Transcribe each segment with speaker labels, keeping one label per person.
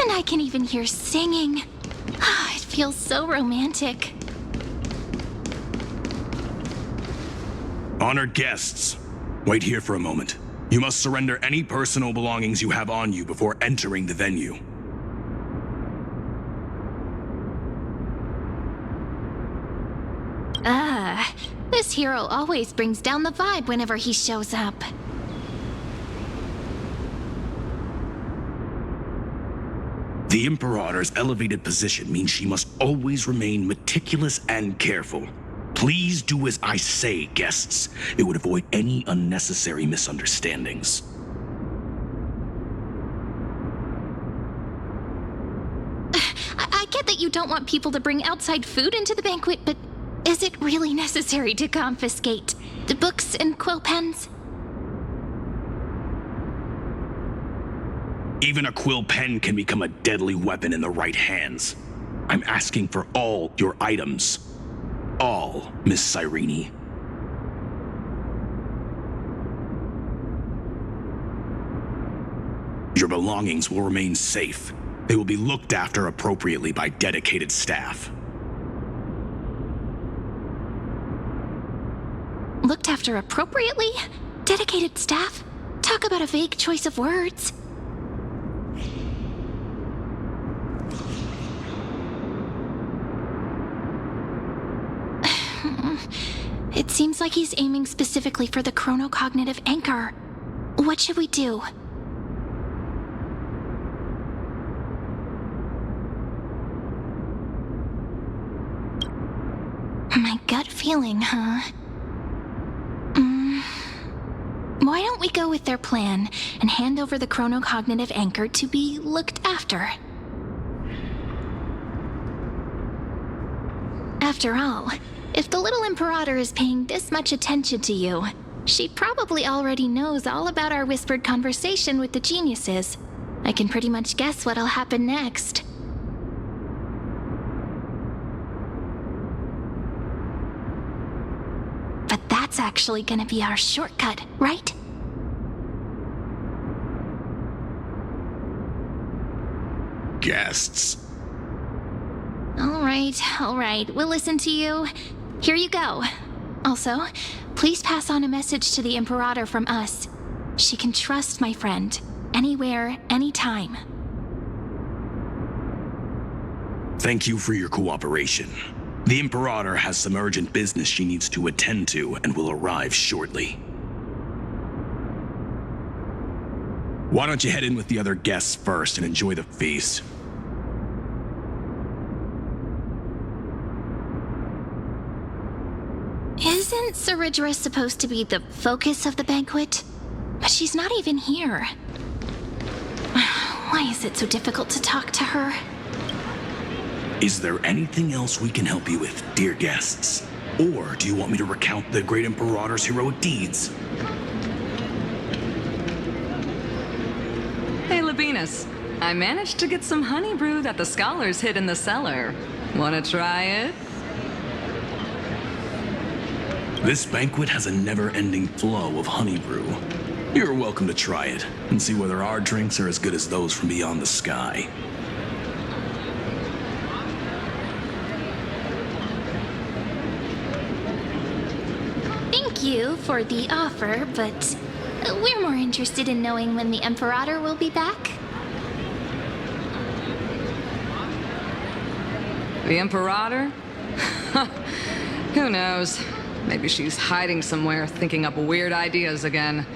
Speaker 1: And I can even hear singing. It feels so romantic.
Speaker 2: Honored guests, wait here for a moment. You must surrender any personal belongings you have on you before entering the venue.
Speaker 1: This hero always brings down the vibe whenever he shows up.
Speaker 2: The Imperator's elevated position means she must always remain meticulous and careful. Please do as I say, guests. It would avoid any unnecessary misunderstandings.
Speaker 1: I get that you don't want people to bring outside food into the banquet, but is it really necessary to confiscate the books and quill pens?
Speaker 2: Even a quill pen can become a deadly weapon in the right hands. I'm asking for all your items. All, Miss Cyrene. Your belongings will remain safe. They will be looked after appropriately by dedicated staff.
Speaker 1: Looked after appropriately? Dedicated staff? Talk about a vague choice of words. It seems like he's aiming specifically for the chronocognitive anchor. What should we do? My gut feeling, huh? Why don't we go with their plan and hand over the chronocognitive anchor to be looked after? After all, if the little Imperator is paying this much attention to you, she probably already knows all about our whispered conversation with the geniuses. I can pretty much guess what'll happen next. But that's actually gonna be our shortcut, right?
Speaker 2: Guests.
Speaker 1: All right, we'll listen to you. Here you go. Also, please pass on a message to the Imperator from us. She can trust my friend, anywhere, anytime.
Speaker 2: Thank you for your cooperation. The Imperator has some urgent business she needs to attend to and will arrive shortly. Why don't you head in with the other guests first and enjoy the feast?
Speaker 1: Isn't Saridra supposed to be the focus of the banquet? But she's not even here. Why is it so difficult to talk to her?
Speaker 2: Is there anything else we can help you with, dear guests? Or do you want me to recount the great Imperator's heroic deeds?
Speaker 3: Hey, Labinas. I managed to get some honey brew that the scholars hid in the cellar. Wanna try it?
Speaker 2: This banquet has a never-ending flow of honey brew. You're welcome to try it and see whether our drinks are as good as those from beyond the sky.
Speaker 1: Thank you for the offer, but we're more interested in knowing when the Imperator will be back.
Speaker 3: The Imperator? Who knows? Maybe she's hiding somewhere, thinking up weird ideas again.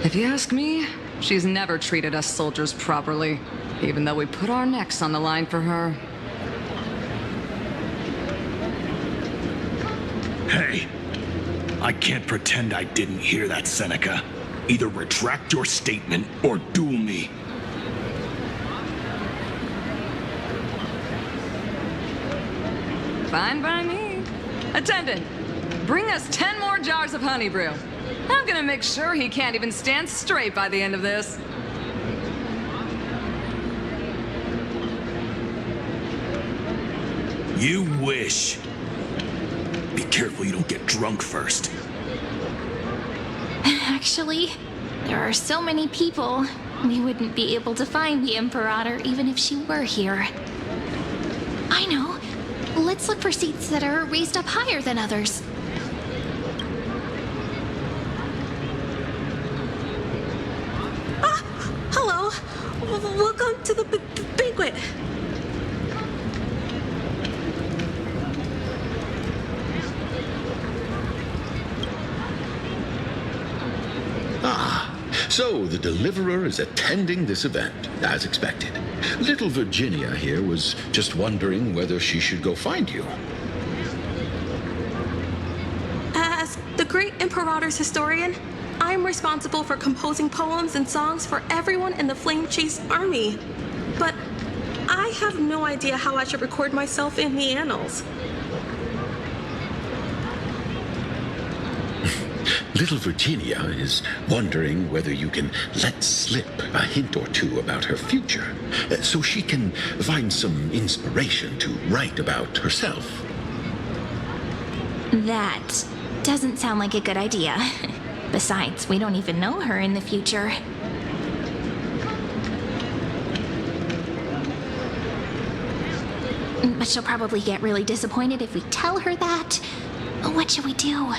Speaker 3: If you ask me, she's never treated us soldiers properly, even though we put our necks on the line for her.
Speaker 2: Hey, I can't pretend I didn't hear that, Seneca. Either retract your statement or duel me.
Speaker 3: Fine by me. Attendant, bring us 10 more jars of honey brew. I'm gonna make sure he can't even stand straight by the end of this.
Speaker 2: You wish. Be careful you don't get drunk first.
Speaker 1: Actually, there are so many people. We wouldn't be able to find the Imperator even if she were here. I know. Let's look for seats that are raised up higher than others.
Speaker 4: Ah, hello. Welcome to the banquet.
Speaker 5: So the Deliverer is attending this event, as expected. Little Virginia here was just wondering whether she should go find you.
Speaker 4: As the great Imperator's historian, I'm responsible for composing poems and songs for everyone in the Flame Chase army. But I have no idea how I should record myself in the annals.
Speaker 5: Little Virginia is wondering whether you can let slip a hint or two about her future, so she can find some inspiration to write about herself.
Speaker 1: That doesn't sound like a good idea. Besides, we don't even know her in the future. But she'll probably get really disappointed if we tell her that. What should we do?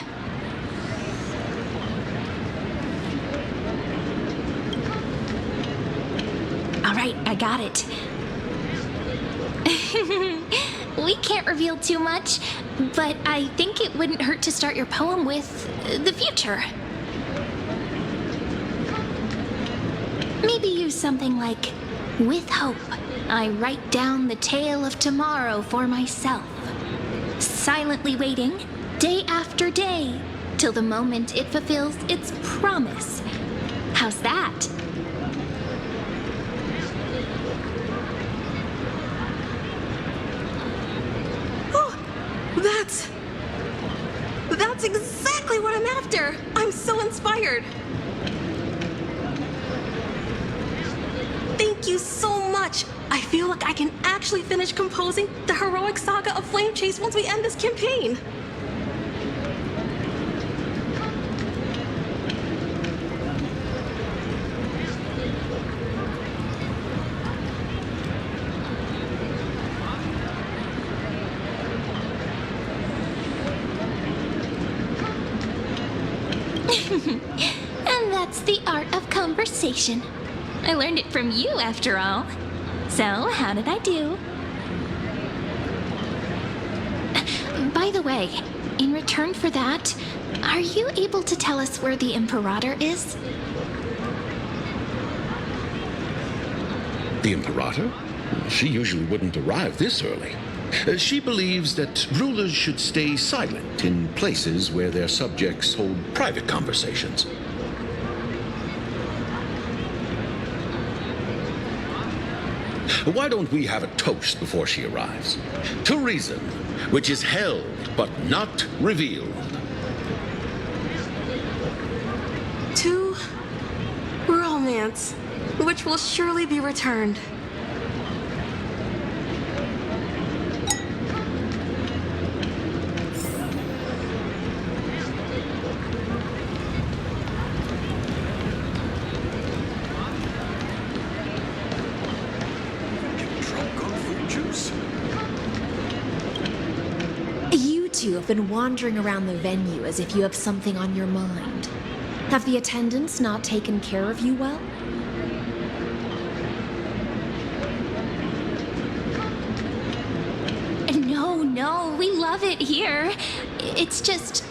Speaker 1: All right, I got it. We can't reveal too much, but I think it wouldn't hurt to start your poem with the future. Maybe use something like, "With hope, I write down the tale of tomorrow for myself, silently waiting, day after day, till the moment it fulfills its promise." How's that?
Speaker 4: That's exactly what I'm after! I'm so inspired! Thank you so much! I feel like I can actually finish composing the heroic saga of Flame Chase once we end this campaign!
Speaker 1: And that's the art of conversation. I learned it from you, after all. So, how did I do? By the way, in return for that, are you able to tell us where the Imperator is?
Speaker 5: The Imperator? She usually wouldn't arrive this early. She believes that rulers should stay silent in places where their subjects hold private conversations. Why don't we have a toast before she arrives? To reason, which is held but not revealed.
Speaker 4: To romance, which will surely be returned.
Speaker 6: You two have been wandering around the venue as if you have something on your mind. Have the attendants not taken care of you well?
Speaker 1: No, we love it here. It's just...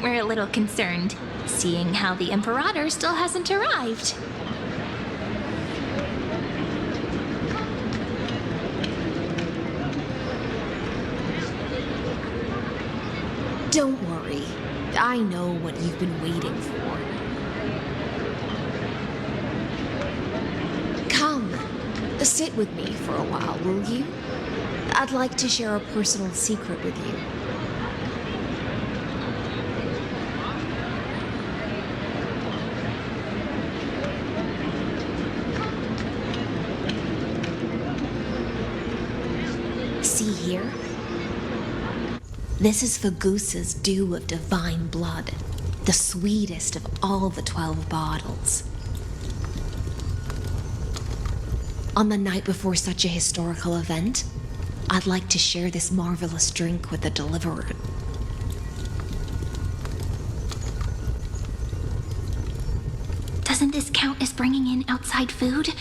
Speaker 1: we're a little concerned, seeing how the Imperator still hasn't arrived.
Speaker 6: Don't worry. I know what you've been waiting for. Come, sit with me for a while, will you? I'd like to share a personal secret with you. See here? This is Fagusa's dew of divine blood, the sweetest of all the 12 bottles. On the night before such a historical event, I'd like to share this marvelous drink with the deliverer.
Speaker 1: Doesn't this count as bringing in outside food?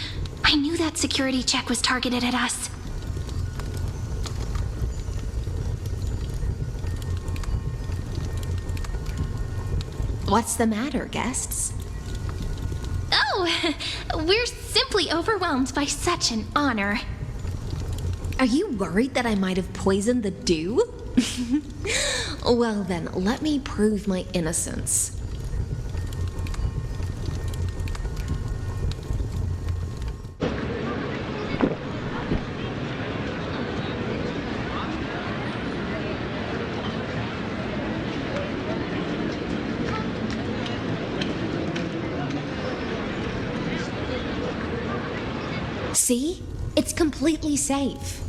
Speaker 1: I knew that security check was targeted at us.
Speaker 6: What's the matter, guests?
Speaker 1: Oh, we're simply overwhelmed by such an honor.
Speaker 6: Are you worried that I might have poisoned the dew? Well then, let me prove my innocence. See? It's completely safe.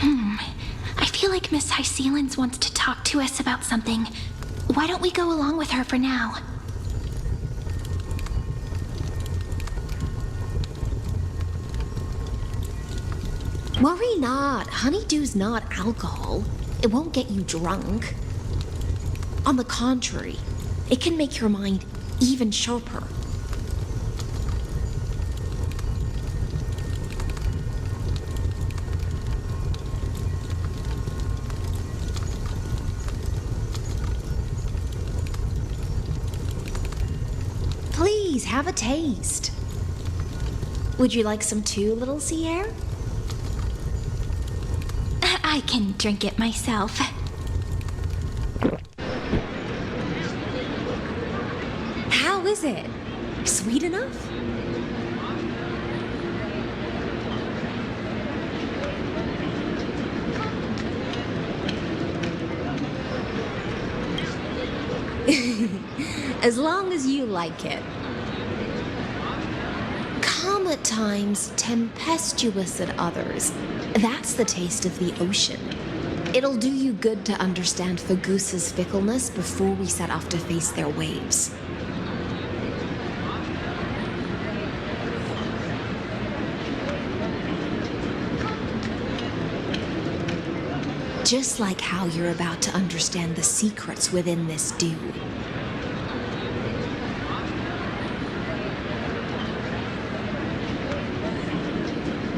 Speaker 1: I feel like Miss Hysealans wants to talk to us about something. Why don't we go along with her for now?
Speaker 6: Worry not. Honeydew's not alcohol. It won't get you drunk. On the contrary, it can make your mind even sharper. Please, have a taste. Would you like some too, little Sierra?
Speaker 1: I can drink it myself.
Speaker 6: How is it? Sweet enough? As long as you like it. Calm at times, tempestuous at others. That's the taste of the ocean. It'll do you good to understand Fagusa's fickleness before we set off to face their waves. Just like how you're about to understand the secrets within this dew.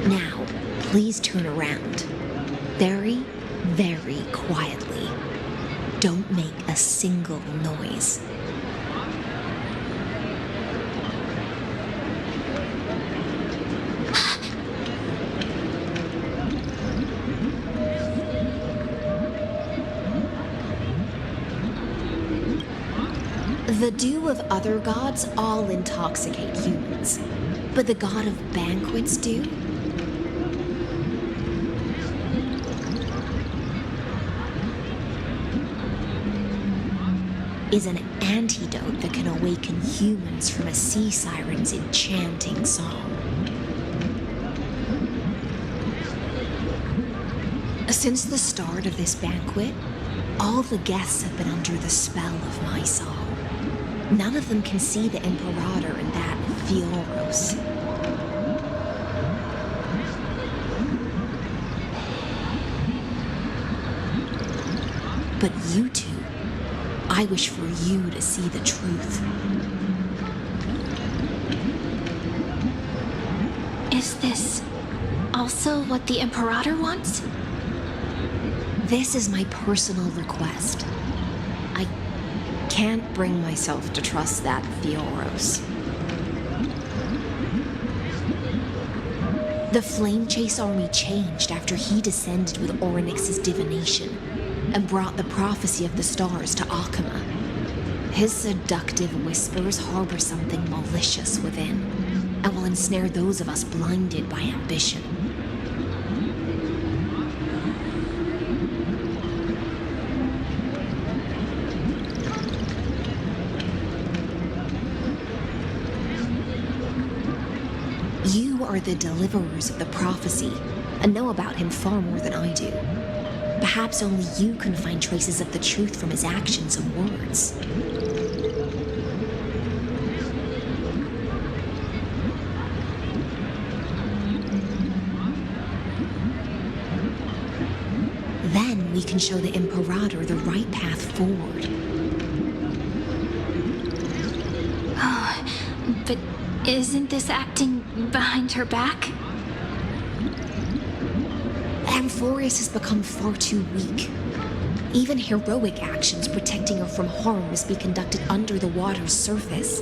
Speaker 6: Now, please turn around. Very, very quietly. Don't make a single noise. The dew of other gods all intoxicate humans, but the god of banquets do? Is an antidote that can awaken humans from a sea siren's enchanting song. Since the start of this banquet, all the guests have been under the spell of my song. None of them can see the Imperator and that Fioros. But you two, I wish for you to see the truth.
Speaker 1: Is this also what the Imperator wants?
Speaker 6: This is my personal request. I can't bring myself to trust that Fioros. The Flame Chase army changed after he descended with Orynyx's divination and brought the prophecy of the stars to Akama. His seductive whispers harbor something malicious within and will ensnare those of us blinded by ambition. You are the deliverers of the prophecy and know about him far more than I do. Perhaps only you can find traces of the truth from his actions and words. can show the Imperator the right path forward.
Speaker 1: Oh, but isn't this acting behind her back?
Speaker 6: Amphorius has become far too weak. Even heroic actions protecting her from harm must be conducted under the water's surface.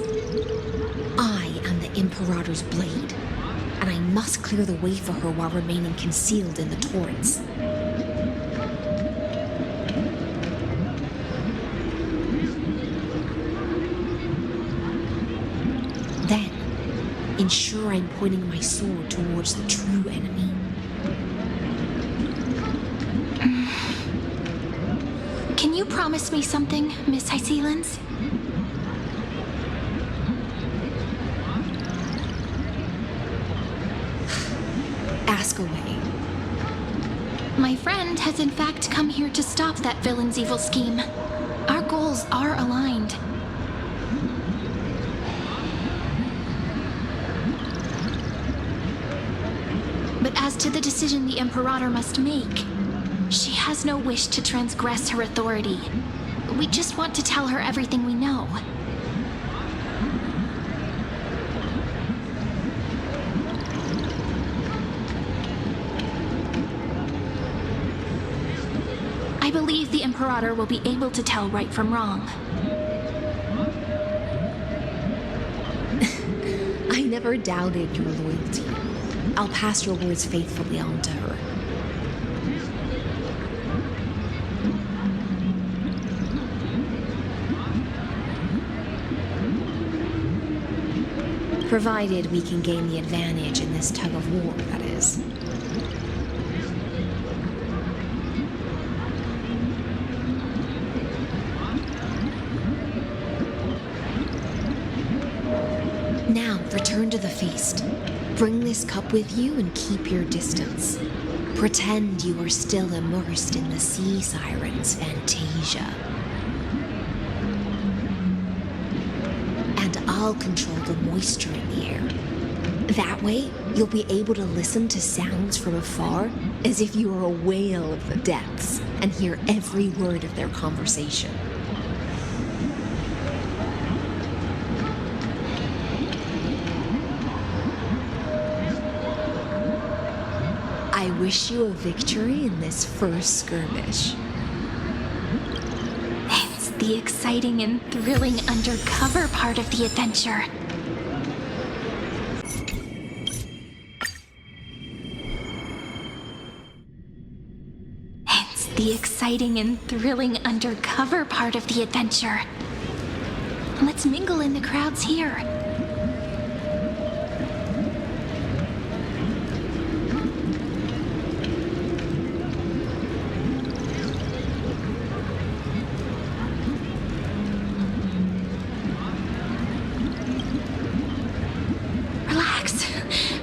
Speaker 6: I am the Imperator's blade, and I must clear the way for her while remaining concealed in the torrents. Then, ensure I'm pointing my sword towards the true enemy.
Speaker 1: Can you promise me something, Miss Hycelens?
Speaker 6: Ask away.
Speaker 1: My friend has in fact come here to stop that villain's evil scheme. Our goals are aligned. But as to the decision the Imperator must make, she has no wish to transgress her authority. We just want to tell her everything we know. I believe the Imperator will be able to tell right from wrong.
Speaker 6: I never doubted your loyalty. I'll pass your words faithfully on to her. Provided we can gain the advantage in this tug of war, that is. Now, return to the feast. Bring this cup with you and keep your distance. Pretend you are still immersed in the sea siren's fantasia. And I'll control the moisture in the air. That way, you'll be able to listen to sounds from afar as if you were a whale of the depths and hear every word of their conversation. I wish you a victory in this first skirmish.
Speaker 1: It's the exciting and thrilling undercover part of the adventure. It's the exciting and thrilling undercover part of the adventure. Let's mingle in the crowds here.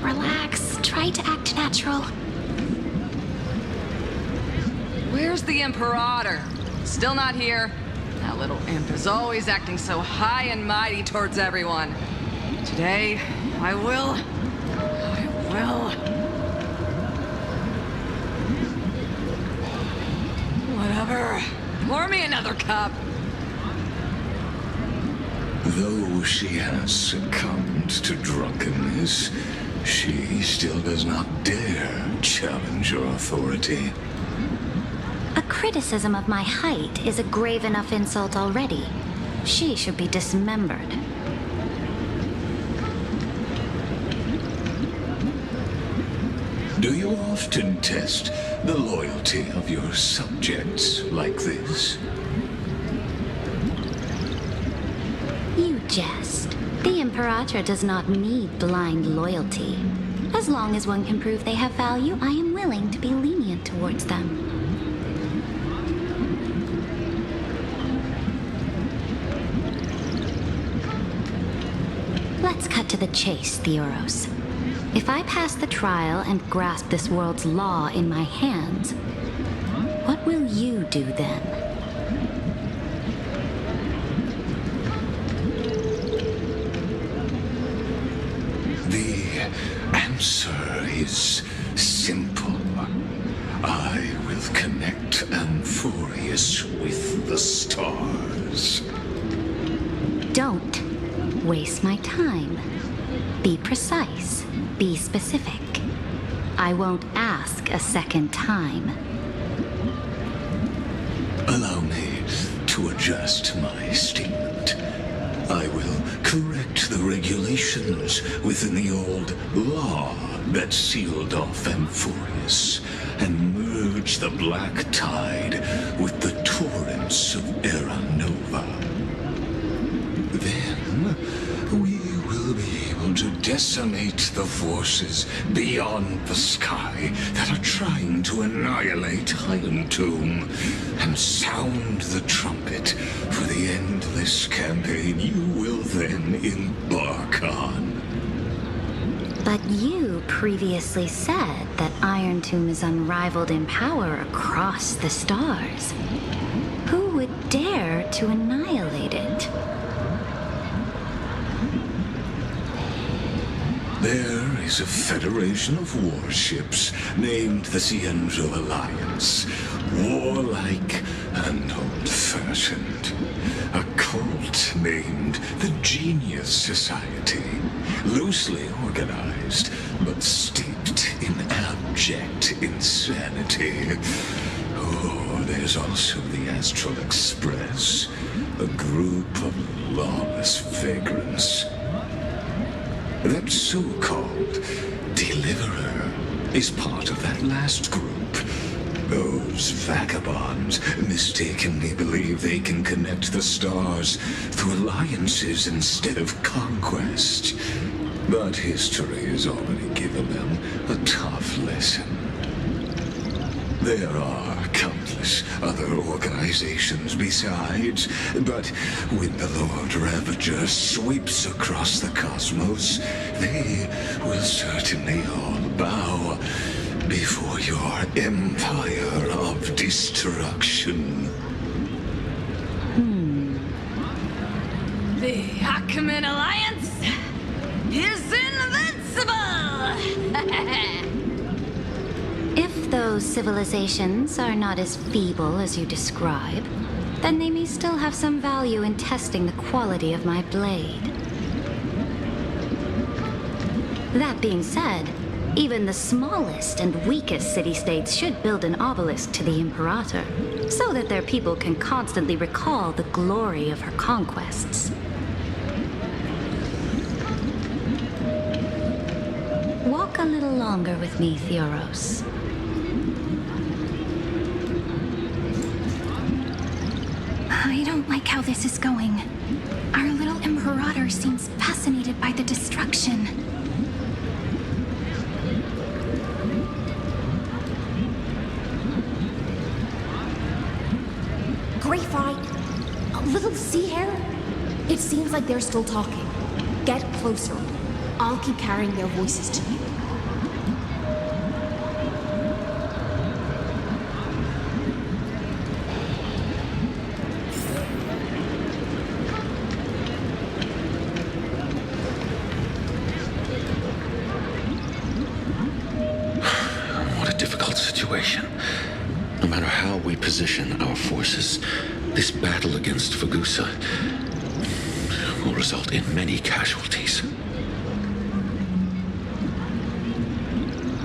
Speaker 1: Relax. Try to act natural.
Speaker 3: Where's the Imperator? Still not here. That little imp is always acting so high and mighty towards everyone. Today, I will. Whatever. Pour me another cup.
Speaker 7: Though she has succumbed to drunkenness, she still does not dare challenge your authority.
Speaker 8: A criticism of my height is a grave enough insult already. She should be dismembered.
Speaker 7: Do you often test the loyalty of your subjects like this?
Speaker 8: You jest. The Imperator does not need blind loyalty. As long as one can prove they have value, I am willing to be lenient towards them. Let's cut to the chase, Theoros. If I pass the trial and grasp this world's law in my hands, what will you do then?
Speaker 7: The answer is simple. I will will connect Amphorius with the stars.
Speaker 8: Don't waste my time. Be precise. Be specific. I won't ask a second time.
Speaker 7: Allow me to adjust my statement. I will correct the regulations within the old law that sealed off Amphorius and merge the black tide with the torrents of Era Nova. Then we will be able to decimate the forces beyond the sky that are trying to annihilate Iron Tomb and sound the trumpet for the endless campaign you will then embark on.
Speaker 8: But you previously said that Iron Tomb is unrivaled in power across the stars. Who would dare to annihilate it?
Speaker 7: There is a federation of warships named the Cienzo Alliance, warlike and old-fashioned. A cult named the Genius Society, loosely organized, but steeped in abject insanity. Oh, there's also the Astral Express, a group of lawless vagrants. That so-called Deliverer is part of that last group. Those vagabonds mistakenly believe they can connect the stars through alliances instead of conquest. But history has already given them a tough lesson. There are countless other organizations besides, but when the Lord Ravager sweeps across the cosmos, they will certainly all bow before your empire of destruction.
Speaker 3: The Ackman Alliance is invincible!
Speaker 8: If those civilizations are not as feeble as you describe, then they may still have some value in testing the quality of my blade. That being said, even the smallest and weakest city-states should build an obelisk to the Imperator, so that their people can constantly recall the glory of her conquests. Walk a little longer with me, Theoros.
Speaker 1: I don't like how this is going. Our little Imperator seems fascinated by the destruction.
Speaker 6: Graphite, a little sea air? It seems like they're still talking. Get closer. I'll keep carrying their voices to you.
Speaker 5: What a difficult situation. No matter how we position our forces, this battle against Fagusa will result in many casualties.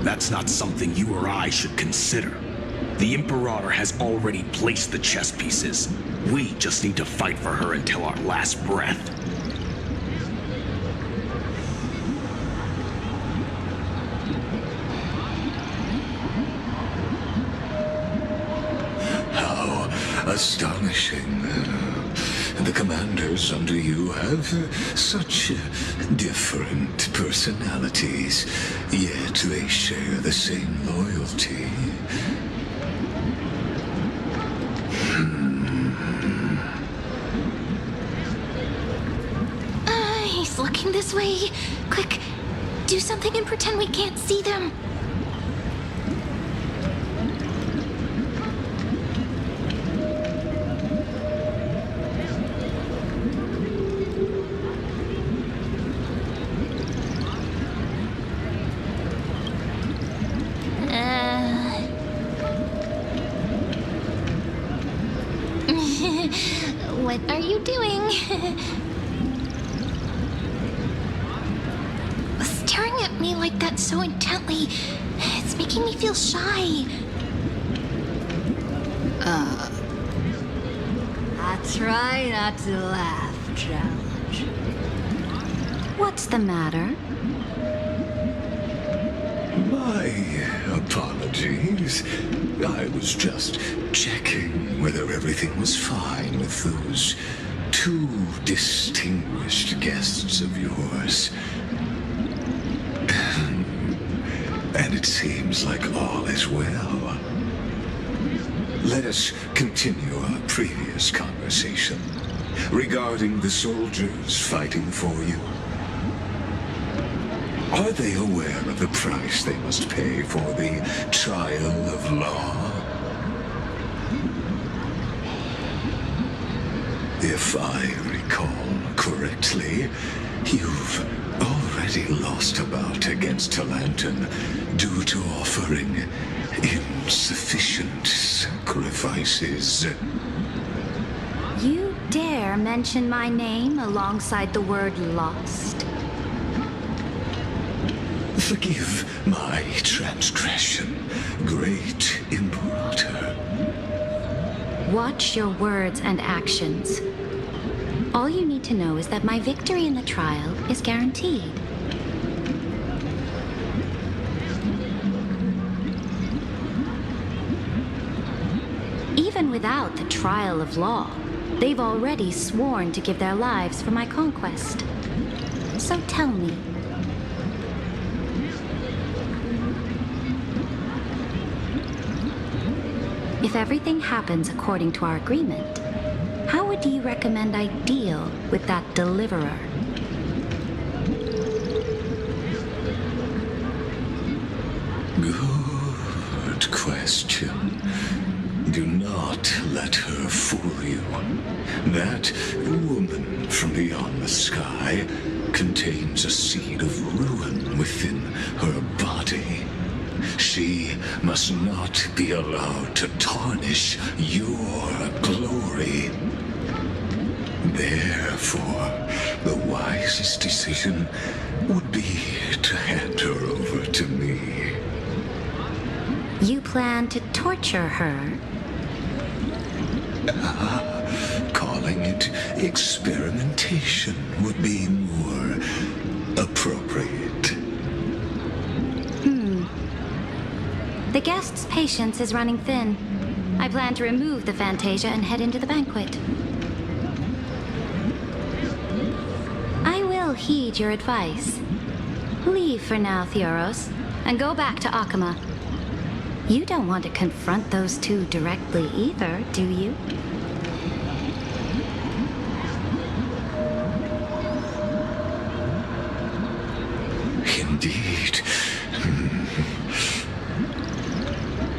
Speaker 2: That's not something you or I should consider. The Imperator has already placed the chess pieces. We just need to fight for her until our last breath.
Speaker 7: How astonishing. The commanders under you have such different personalities, yet they share the same loyalty.
Speaker 1: He's looking this way. Quick, do something and pretend we can't see them. What are you doing? Staring at me like that so intently, it's making me feel shy.
Speaker 8: I try not to laugh, Challenge. What's the matter?
Speaker 7: My apologies. I was just checking whether everything was fine with those two distinguished guests of yours. And it seems like all is well. Let us continue our previous conversation regarding the soldiers fighting for you. Are they aware of the price they must pay for the trial of law? If I recall correctly, you've already lost a bout against Talanton due to offering insufficient sacrifices.
Speaker 8: You dare mention my name alongside the word lost?
Speaker 7: Forgive my transgression, great Imperator.
Speaker 8: Watch your words and actions. All you need to know is that my victory in the trial is guaranteed. Even without the trial of law, they've already sworn to give their lives for my conquest. So tell me, if everything happens according to our agreement, how would you recommend I deal with that deliverer?
Speaker 7: Good question. Do not let her fool you. That woman from beyond the sky contains a seed of ruin within her body. She must not be allowed to tarnish your glory. Therefore, the wisest decision would be to hand her over to me.
Speaker 8: You plan to torture her?
Speaker 7: Calling it experimentation would be more appropriate.
Speaker 8: The guest's patience is running thin. I plan to remove the Fantasia and head into the banquet. I will heed your advice. Leave for now, Theoros, and go back to Akama. You don't want to confront those two directly either, do you?
Speaker 7: Indeed.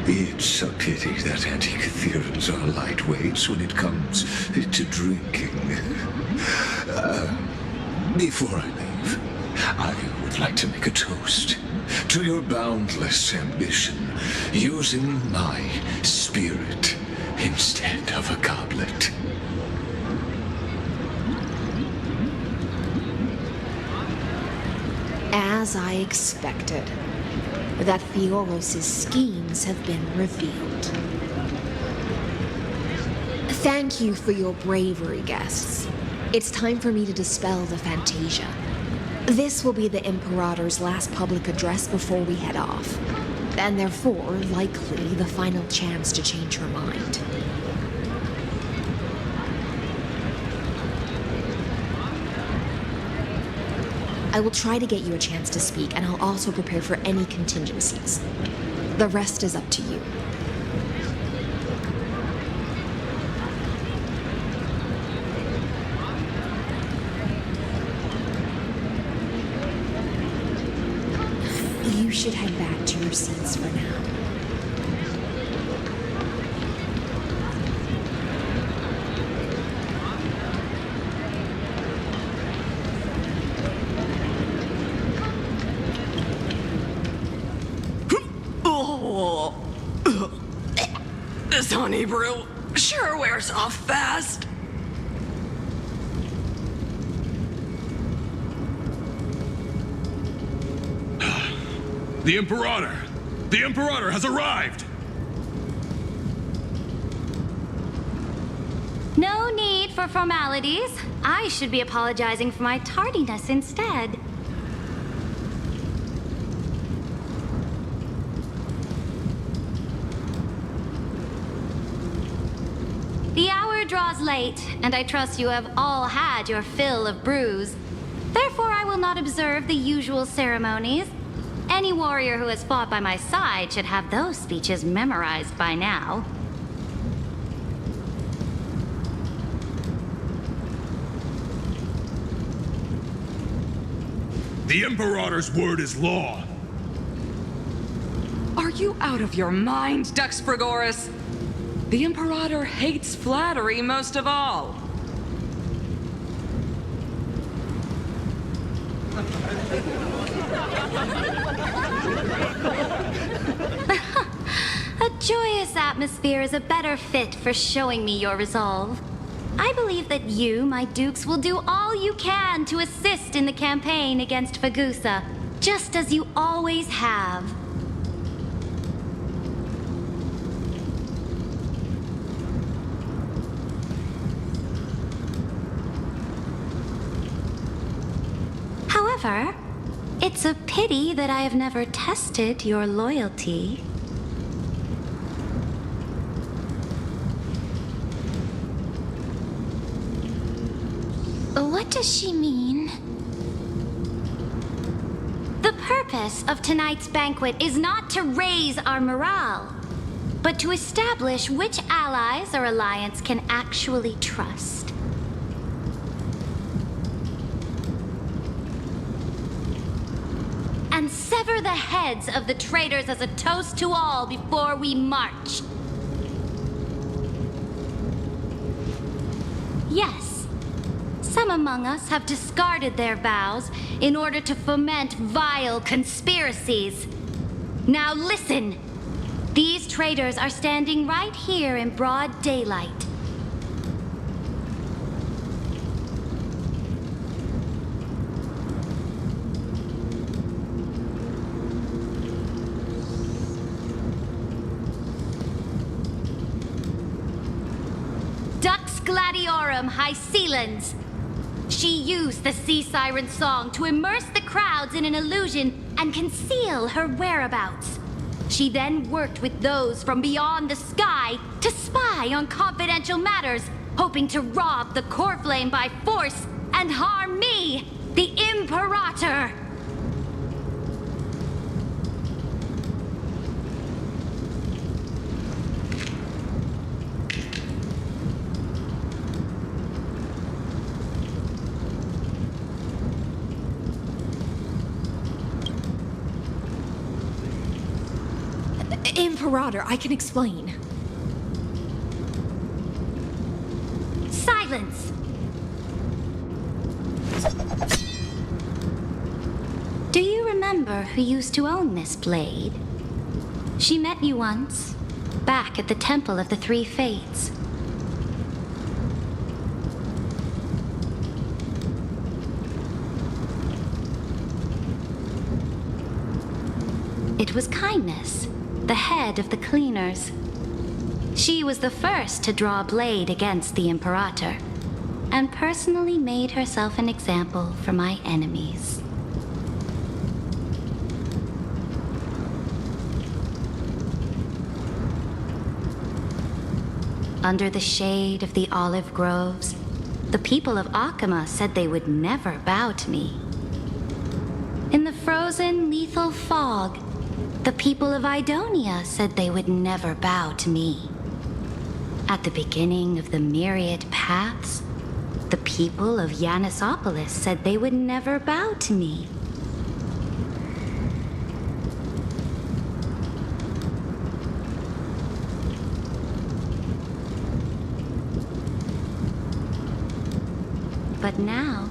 Speaker 7: It's a pity that Antikytherans are lightweights when it comes to drinking. Before I leave, I would like to make a toast to your boundless ambition, using my spirit instead of a goblet.
Speaker 6: As I expected, that Theoros' schemes have been revealed. Thank you for your bravery, guests. It's time for me to dispel the Fantasia. This will be the Imperator's last public address before we head off, and therefore, likely, the final chance to change her mind. I will try to get you a chance to speak, and I'll also prepare for any contingencies. The rest is up to you. You should head back to your seats for now.
Speaker 3: This honey brew sure wears off fast.
Speaker 2: The Imperator! The Imperator has arrived!
Speaker 8: No need for formalities. I should be apologizing for my tardiness instead. The hour draws late, and I trust you have all had your fill of brews. Therefore, I will not observe the usual ceremonies. Any warrior who has fought by my side should have those speeches memorized by now.
Speaker 2: The Imperator's word is law.
Speaker 3: Are you out of your mind, Dux Frigoris? The Imperator hates flattery most of all.
Speaker 8: A joyous atmosphere is a better fit for showing me your resolve. I believe that you, my dukes, will do all you can to assist in the campaign against Fagusa, just as you always have. However, it's a pity that I have never tested your loyalty.
Speaker 1: What does she mean?
Speaker 8: The purpose of tonight's banquet is not to raise our morale, but to establish which allies our alliance can actually trust. And sever the heads of the traitors as a toast to all before we march. Yes, some among us have discarded their vows in order to foment vile conspiracies. Now listen. These traitors are standing right here in broad daylight. Dux Gladiorum Hycelans. She used the Sea Siren song to immerse the crowds in an illusion and conceal her whereabouts. She then worked with those from beyond the sky to spy on confidential matters, hoping to rob the core flame by force and harm me, the Imperator.
Speaker 6: Imperator, I can explain.
Speaker 8: Silence! Do you remember who used to own this blade? She met you once, back at the Temple of the Three Fates. It was Kindness, the head of the cleaners. She was the first to draw a blade against the Imperator, and personally made herself an example for my enemies. Under the shade of the olive groves, the people of Akama said they would never bow to me. In the frozen, lethal fog, the people of Idonia said they would never bow to me. At the beginning of the myriad paths, the people of Yanisopolis said they would never bow to me. But now,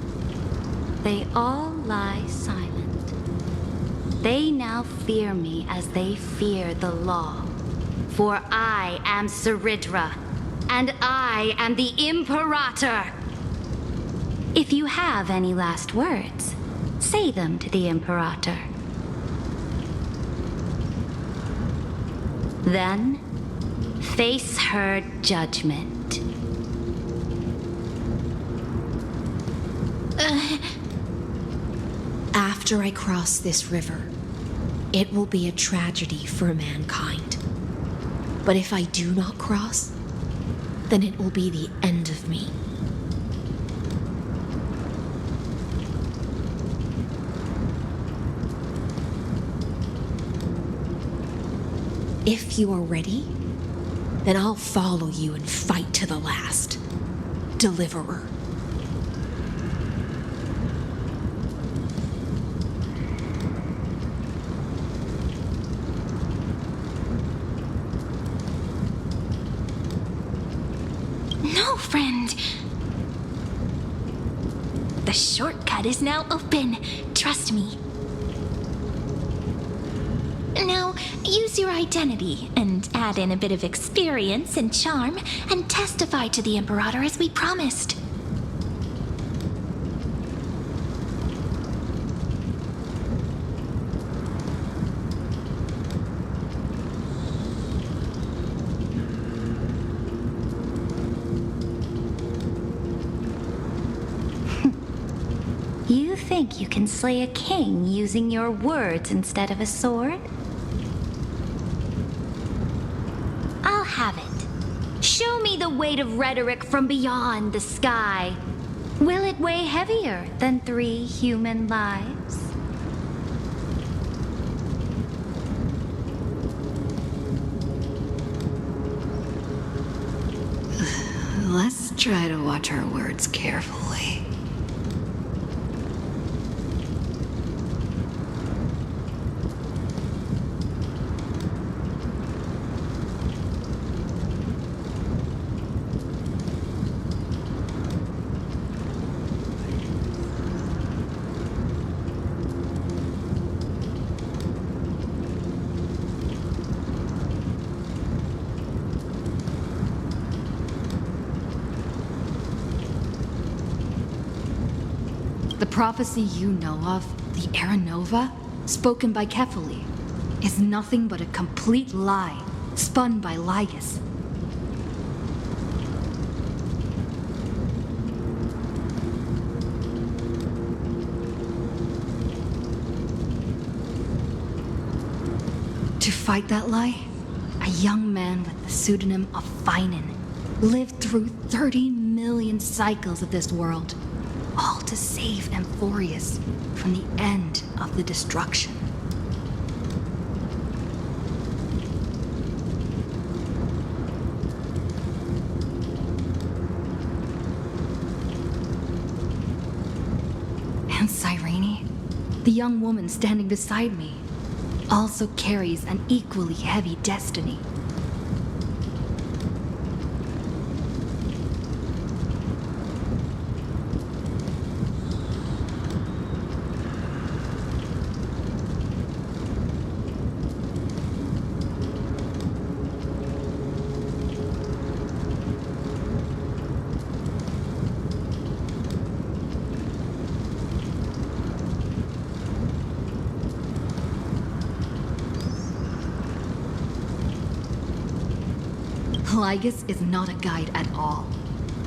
Speaker 8: they all lie silent. They now fear me as they fear the law. For I am Ceridra, and I am the Imperator. If you have any last words, say them to the Imperator. Then, face her judgment.
Speaker 6: After I cross this river, it will be a tragedy for mankind. But if I do not cross, then it will be the end of me. If you are ready, then I'll follow you and fight to the last. Deliverer.
Speaker 1: No, friend. The shortcut is now open. Trust me. Now, use your identity and add in a bit of experience and charm and testify to the Imperator as we promised.
Speaker 8: You think you can slay a king using your words instead of a sword? I'll have it. Show me the weight of rhetoric from beyond the sky. Will it weigh heavier than 3 human lives?
Speaker 9: Let's try to watch our words carefully. The prophecy you know of, the Era Nova, spoken by Kefali, is nothing but a complete lie, spun by Lygus. To fight that lie, a young man with the pseudonym of Finan lived through 30 million cycles of this world, all to save Amphorius from the end of the destruction. And Cyrene, the young woman standing beside me, also carries an equally heavy destiny. Lygus is not a guide at all.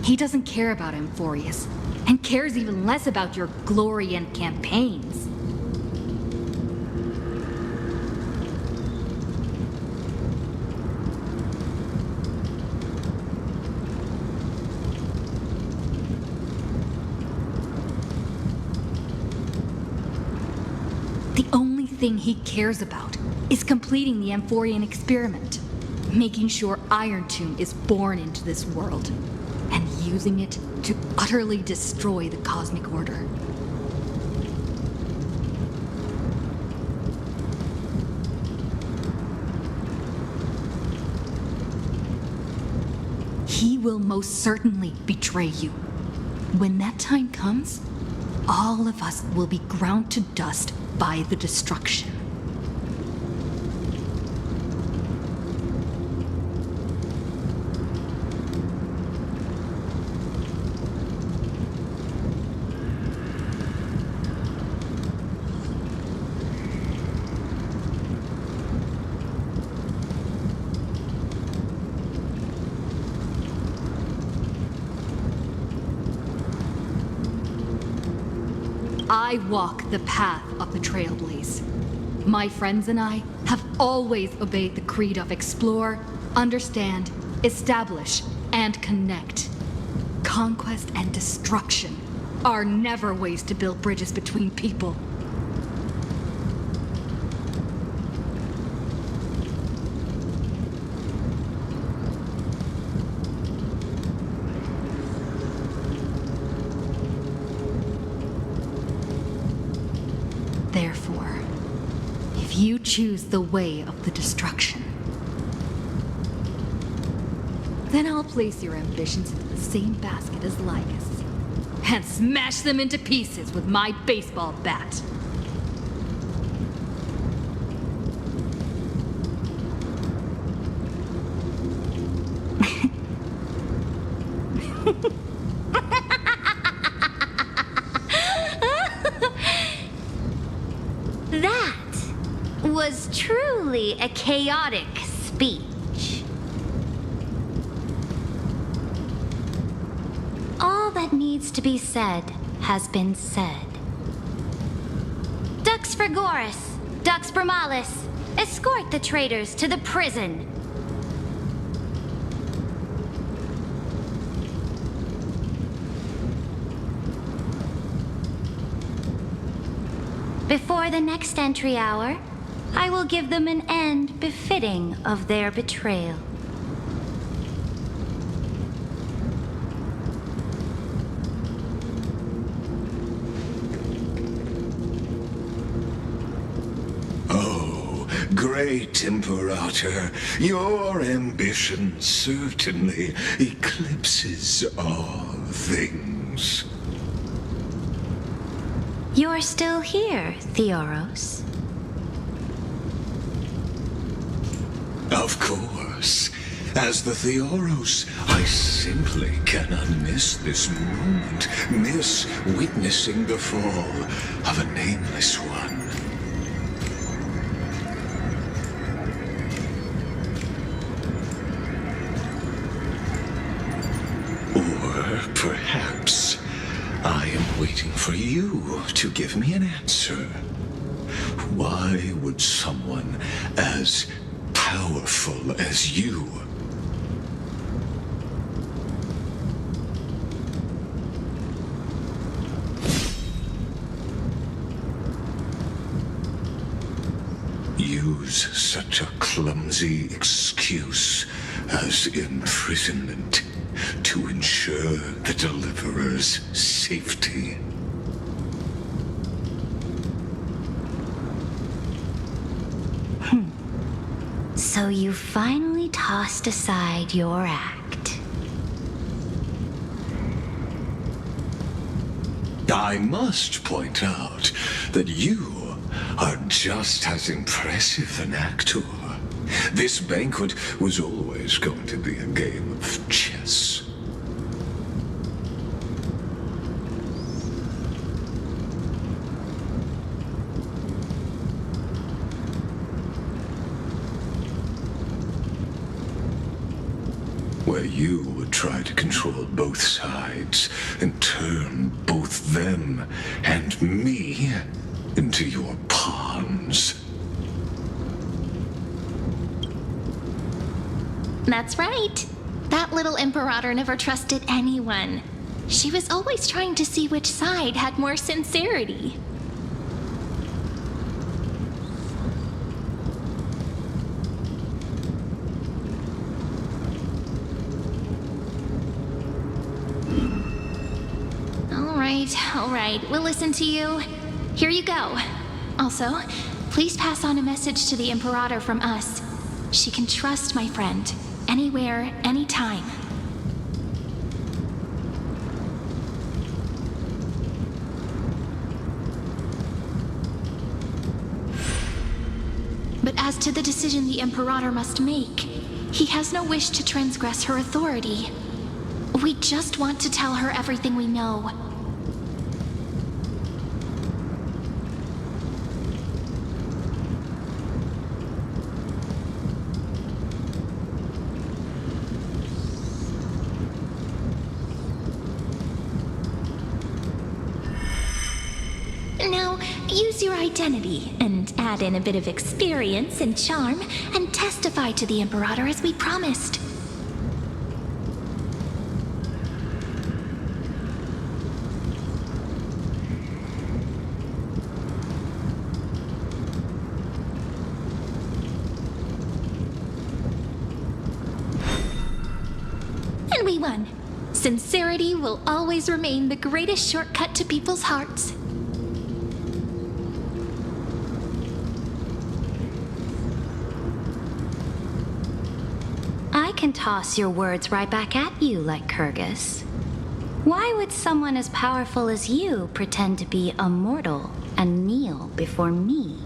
Speaker 9: He doesn't care about Amphorius, and cares even less about your glory and campaigns. The only thing he cares about is completing the Amphorian experiment, making sure Iron Tomb is born into this world, and using it to utterly destroy the Cosmic Order. He will most certainly betray you. When that time comes, all of us will be ground to dust by the destruction. I walk the path of the Trailblaze. My friends and I have always obeyed the creed of explore, understand, establish, and connect. Conquest and destruction are never ways to build bridges between people. Therefore, if you choose the way of the destruction, then I'll place your ambitions into the same basket as Lycus and smash them into pieces with my baseball bat.
Speaker 8: That was truly a chaotic speech. All that needs to be said has been said. Dux Frigoris, Dux Bromalis, escort the traitors to the prison. Before the next entry hour, I will give them an end befitting of their betrayal.
Speaker 7: Oh, great Imperator, your ambition certainly eclipses all things.
Speaker 8: You're still here, Theoros.
Speaker 7: Of course. As the Theoros, I simply cannot miss this moment, miss witnessing the fall of a nameless one. Or perhaps I am waiting for you to give me an answer. Why would someone as powerful as you use such a clumsy excuse as imprisonment to ensure the Deliverer's safety?
Speaker 8: So you finally tossed aside your act.
Speaker 7: I must point out that you are just as impressive an actor. This banquet was always going to be a game of chess. Where you would try to control both sides and turn both them and me into your pawns.
Speaker 1: That's right. That little Imperator never trusted anyone. She was always trying to see which side had more sincerity. All right, we'll listen to you. Here you go. Also, please pass on a message to the Imperator from us. She can trust my friend, anywhere, anytime. But as to the decision the Imperator must make, he has no wish to transgress her authority. We just want to tell her everything we know. use your identity and add in a bit of experience and charm and testify to the Imperator as we promised. And we won. Sincerity will always remain the greatest shortcut to people's hearts.
Speaker 8: I can toss your words right back at you, like Kyrgyz. Why would someone as powerful as you pretend to be a mortal and kneel before me?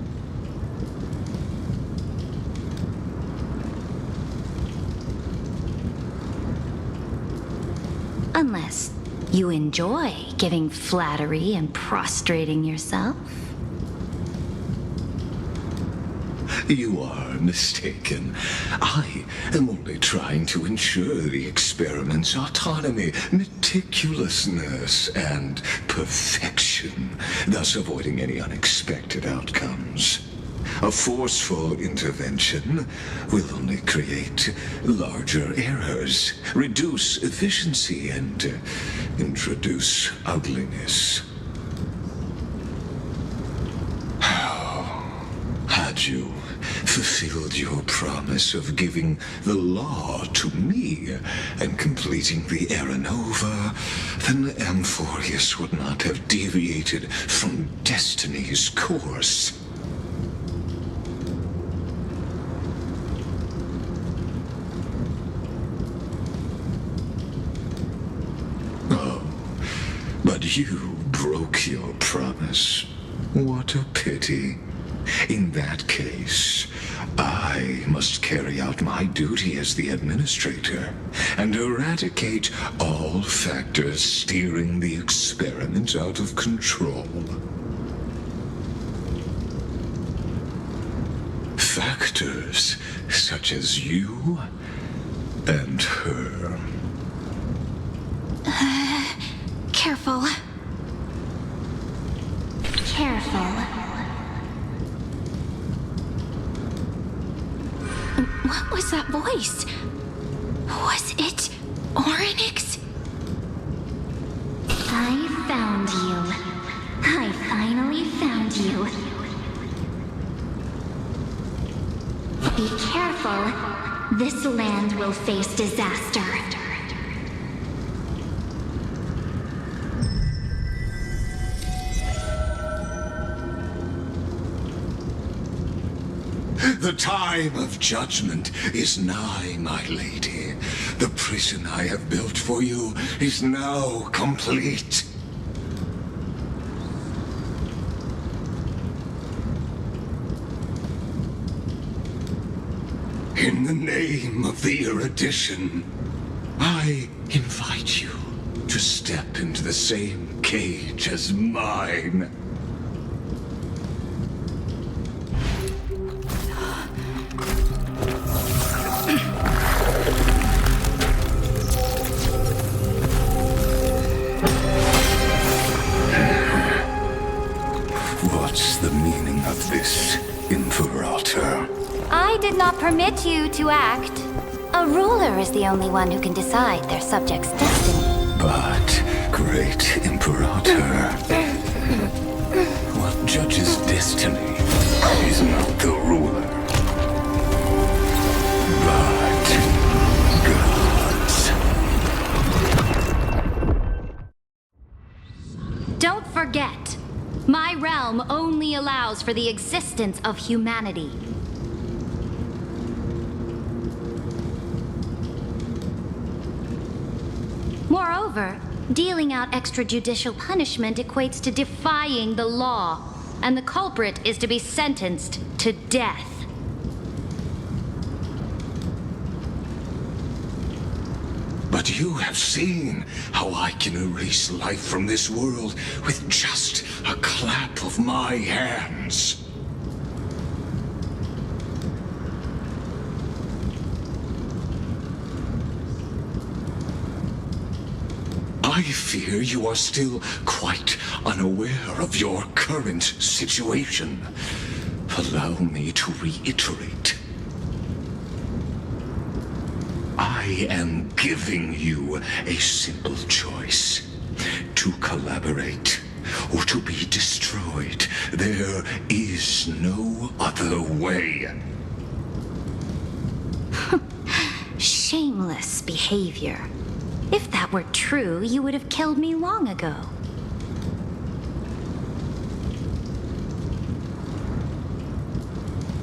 Speaker 8: Unless you enjoy giving flattery and prostrating yourself.
Speaker 7: You are mistaken. I am only trying to ensure the experiment's autonomy, meticulousness, and perfection, thus avoiding any unexpected outcomes. A forceful intervention will only create larger errors, reduce efficiency, and introduce ugliness. Had you fulfilled your promise of giving the law to me and completing the Aranova, then Amphorius would not have deviated from destiny's course. But you broke your promise. What a pity. In that case, I must carry out my duty as the administrator and eradicate all factors steering the experiment out of control. Factors such as you and her.
Speaker 1: Careful.
Speaker 8: Careful.
Speaker 1: What was that voice? Was it Orynyx?
Speaker 8: I found you. I finally found you. Be careful. This land will face disaster.
Speaker 7: The time of judgment is nigh, my lady. The prison I have built for you is now complete. In the name of the erudition, I invite you to step into the same cage as mine. What's the meaning of this, Imperator?
Speaker 8: I did not permit you to act. A ruler is the only one who can decide their subject's destiny.
Speaker 7: But, great Imperator, what judges destiny is not the ruler, but gods.
Speaker 8: Don't forget, my realm only allows for the existence of humanity. Moreover, dealing out extrajudicial punishment equates to defying the law, and the culprit is to be sentenced to death.
Speaker 7: But you have seen how I can erase life from this world with just a clap of my hands. I fear you are still quite unaware of your current situation. Allow me to reiterate. I am giving you a simple choice. To collaborate or to be destroyed. There is no other way.
Speaker 8: Shameless behavior. If that were true, you would have killed me long ago.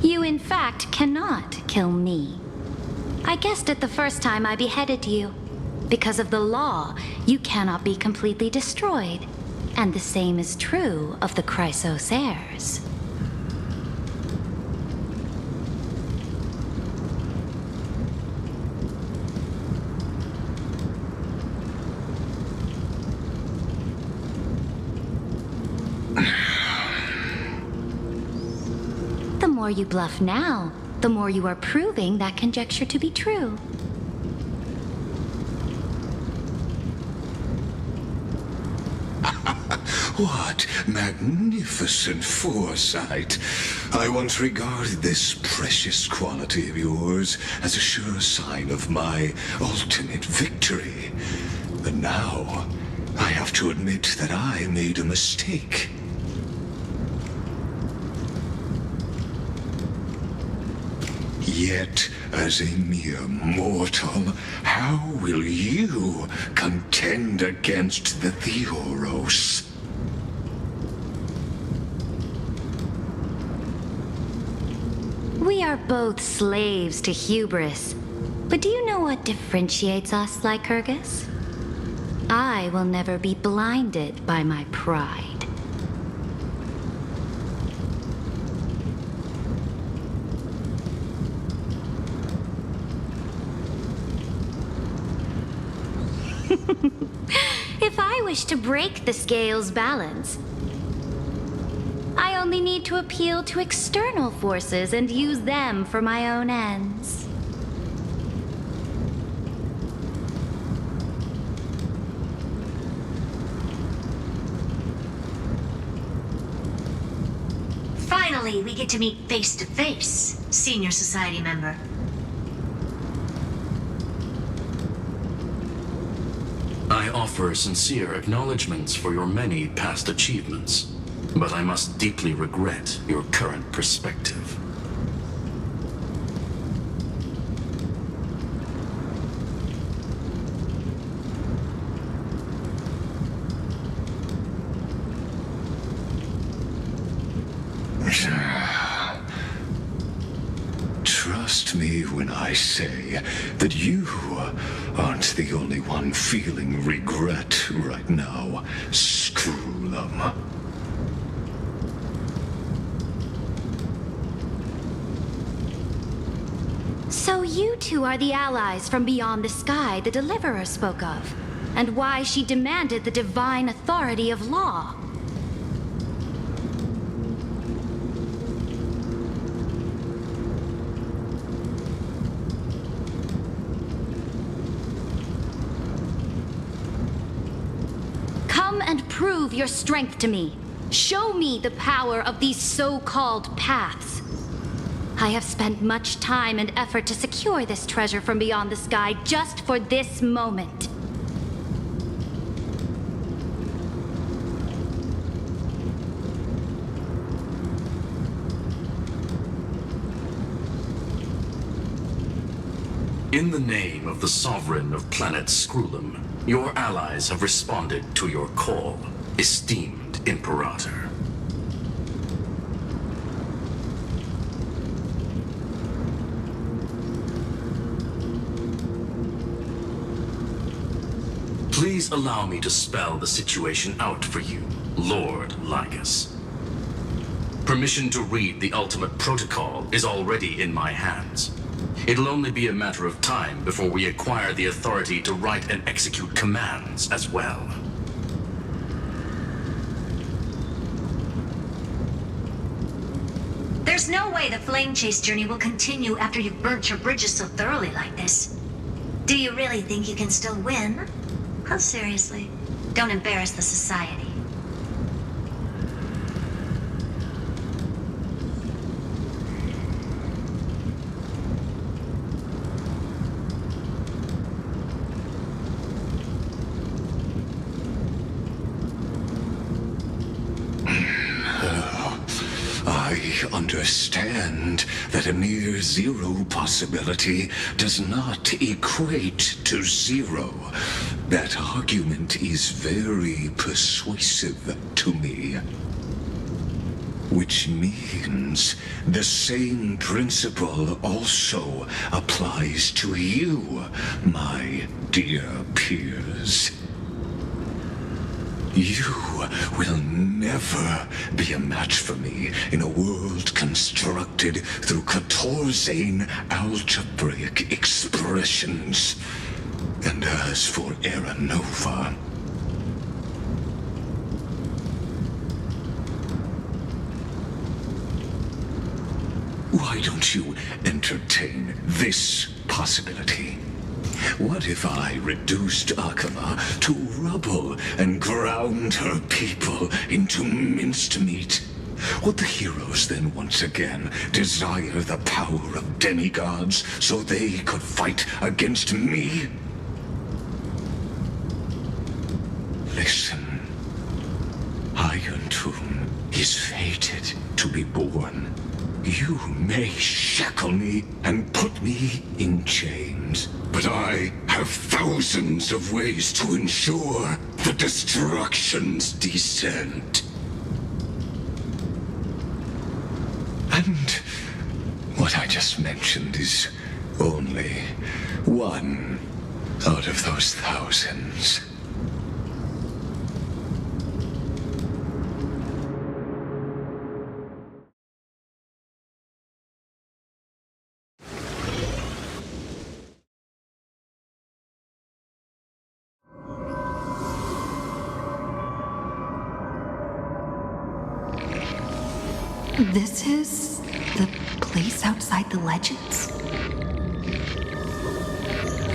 Speaker 8: You, in fact, cannot kill me. I guessed it the first time I beheaded you. Because of the law, you cannot be completely destroyed. And the same is true of the Chrysos heirs. The more you bluff now, the more you are proving that conjecture to be true.
Speaker 7: What magnificent foresight. I once regarded this precious quality of yours as a sure sign of my ultimate victory. But now, I have to admit that I made a mistake. Yet, as a mere mortal, how will you contend against the Theoros?
Speaker 8: We are both slaves to hubris. But do you know what differentiates us, Lycurgus? I will never be blinded by my pride. If I wish to break the scale's balance, I only need to appeal to external forces and use them for my own ends.
Speaker 10: Finally, we get to meet face to face, senior society member.
Speaker 2: I offer sincere acknowledgments for your many past achievements, but I must deeply regret your current perspective.
Speaker 7: Trust me when I say that you aren't the only one feeling regret right now, Screwlum.
Speaker 8: So you two are the allies from beyond the sky the Deliverer spoke of, and why she demanded the divine authority of law. Come and prove your strength to me. Show me the power of these so-called paths. I have spent much time and effort to secure this treasure from beyond the sky just for this moment.
Speaker 2: In the name of the Sovereign of planet Screwlum, your allies have responded to your call, esteemed Imperator. Please allow me to spell the situation out for you, Lord Lycus. Permission to read the ultimate protocol is already in my hands. It'll only be a matter of time before we acquire the authority to write and execute commands as well.
Speaker 10: There's no way the flame chase journey will continue after you've burnt your bridges so thoroughly like this. Do you really think you can still win? Oh, seriously. Don't embarrass the society.
Speaker 7: I understand that a near zero possibility does not equate to zero. That argument is very persuasive to me. Which means the same principle also applies to you, my dear peers. You will never be a match for me in a world constructed through Catorzane algebraic expressions. And as for Aranova, why don't you entertain this possibility? What if I reduced Akama to rubble and ground her people into minced meat? Would the heroes then once again desire the power of demigods so they could fight against me? Listen, Iron Tomb is fated to be born. You may shackle me and put me in chains, but I have thousands of ways to ensure the destruction's descent. And what I just mentioned is only one out of those thousands.
Speaker 9: This is the place outside the legends?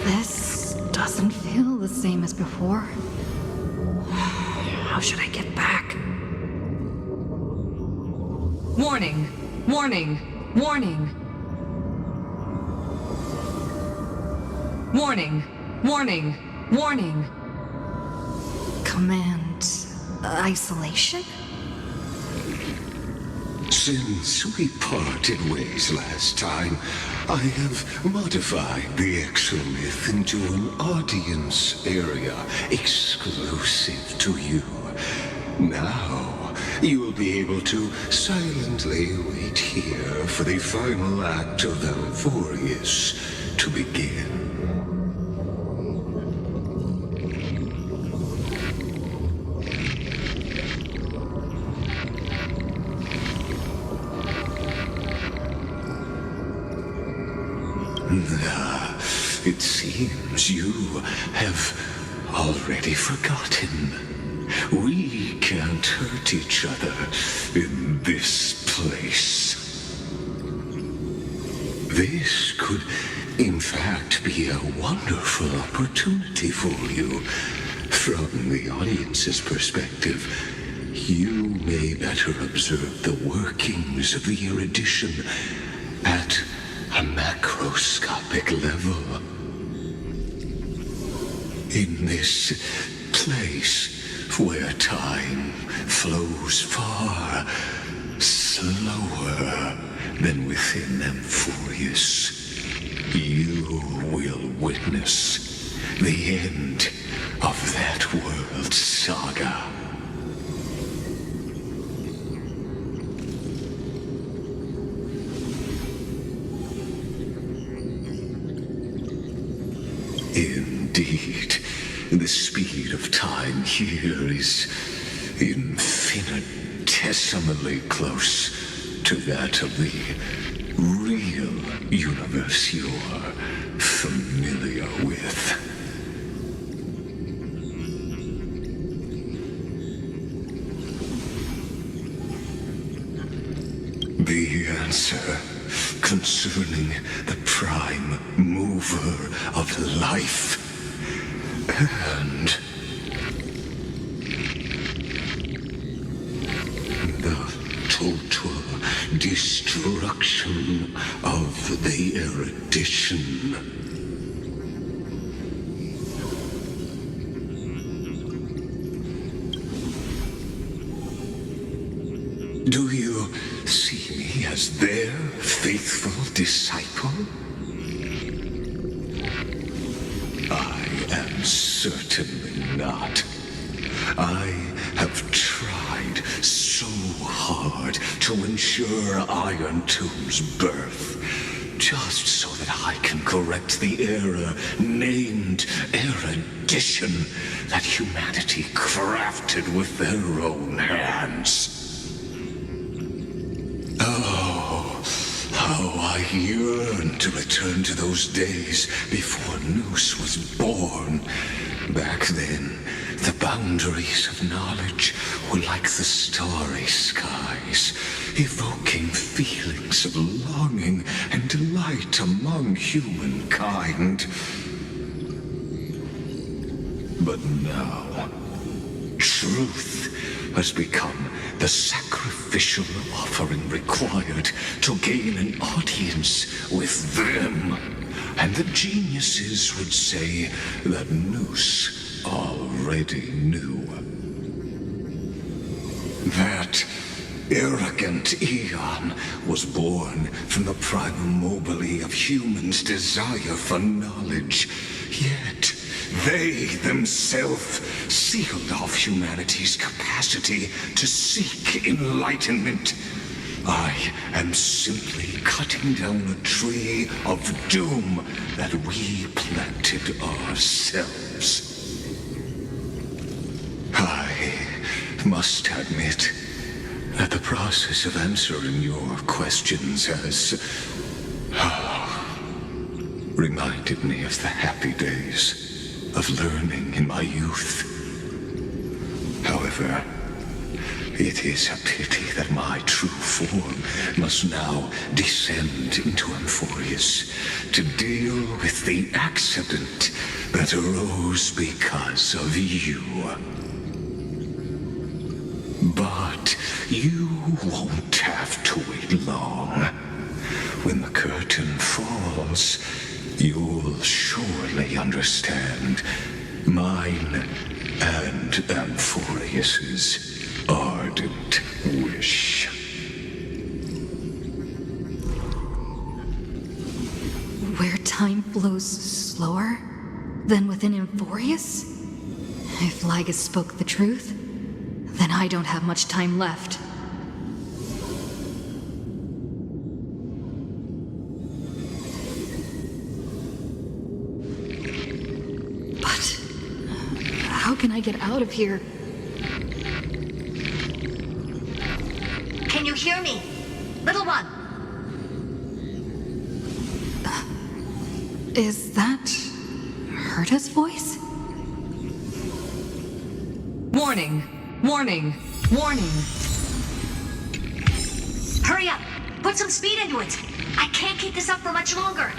Speaker 9: This doesn't feel the same as before. How should I get back?
Speaker 3: Warning! Warning! Warning! Warning! Warning! Warning!
Speaker 9: Command isolation?
Speaker 7: Since we parted ways last time, I have modified the exomyth into an audience area exclusive to you. Now, you will be able to silently wait here for the final act of Amphorius to begin. It seems you have already forgotten. We can't hurt each other in this place. This could, in fact, be a wonderful opportunity for you. From the audience's perspective, you may better observe the workings of the erudition at a macroscopic level. In this place where time flows far slower than within Amphorius, you will witness the end of that world's saga. Indeed, the speed of time here is infinitesimally close to that of the real universe you're familiar with. The answer concerning the prime mover of life and total destruction of the erudition. Do you see me as their faithful disciple? I am certainly not. I have tried so hard to ensure Iron Tomb's birth, just so that I can correct the error named erudition that humanity crafted with their own hands. Oh, how I yearn to return to those days before Noose was born. Back then, the boundaries of knowledge were like the starry skies, evoking feelings of longing and delight among humankind. But now, truth has become the sacrificial offering required to gain an audience with them. And the geniuses would say that Noose already knew. That arrogant Eon was born from the primal mobile of humans' desire for knowledge. Yet, they themselves sealed off humanity's capacity to seek enlightenment. I am simply cutting down a tree of doom that we planted ourselves. I must admit that the process of answering your questions has reminded me of the happy days of learning in my youth. However, it is a pity that my true form must now descend into Amphorius to deal with the accident that arose because of you. But you won't have to wait long. When the curtain falls, you'll surely understand mine and Amphorius's ardent wish.
Speaker 9: Where time flows slower than within Amphorius? If Lygus spoke the truth, then I don't have much time left. But how can I get out of here?
Speaker 10: Can you hear me? Little one!
Speaker 9: Is that Herta's voice?
Speaker 3: Warning! Warning! Warning!
Speaker 10: Hurry up! Put some speed into it! I can't keep this up for much longer!